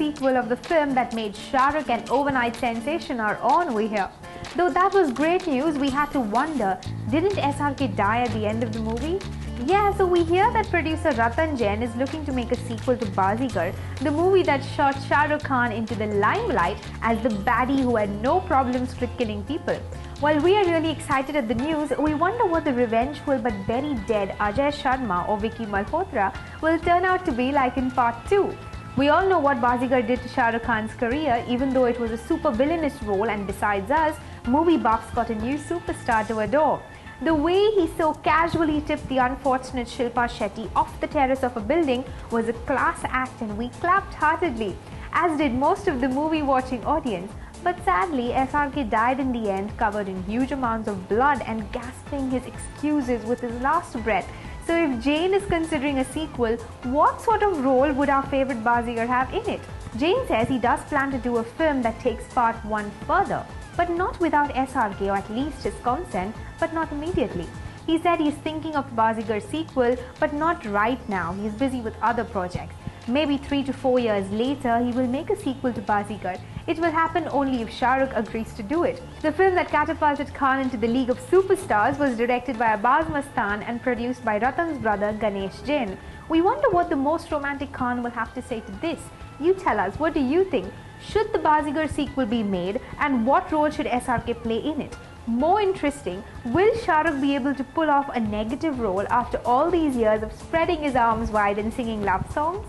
sequel of the film that made Shahrukh an overnight sensation are on way here. Though that was great news, we had to wonder, didn't SRK die at the end of the movie? Yeah, so we hear that producer Ratan Jain is looking to make a sequel to Baazigar, the movie that shot Shahrukh Khan into the limelight as the baddie who had no problems with killing people. While we are really excited at the news, we wonder what the revengeful but very dead Ajay Sharma or Vicky Malhotra will turn out to be like in part 2. We all know what Baazigar did to Shahrukh Khan's career, even though it was a super villainous role, and besides us, movie buffs got a new superstar to adore. The way he so casually tipped the unfortunate Shilpa Shetty off the terrace of a building was a class act, and we clapped heartedly, as did most of the movie-watching audience. But sadly, SRK died in the end, covered in huge amounts of blood and gasping his excuses with his last breath. So if Jain is considering a sequel, what sort of role would our favourite Baazigar have in it? Jain says he does plan to do a film that takes part 1 further, but not without SRK, or at least his consent, but not immediately. He said he's thinking of Baazigar sequel, but not right now. He's busy with other projects. Maybe 3 to 4 years later, he will make a sequel to Baazigar. It will happen only if Shahrukh agrees to do it. The film that catapulted Khan into the League of Superstars was directed by Abbas Mastan and produced by Ratan's brother Ganesh Jain. We wonder what the most romantic Khan will have to say to this. You tell us, what do you think? Should the Baazigar sequel be made, and what role should SRK play in it? More interesting, will Shahrukh be able to pull off a negative role after all these years of spreading his arms wide and singing love songs?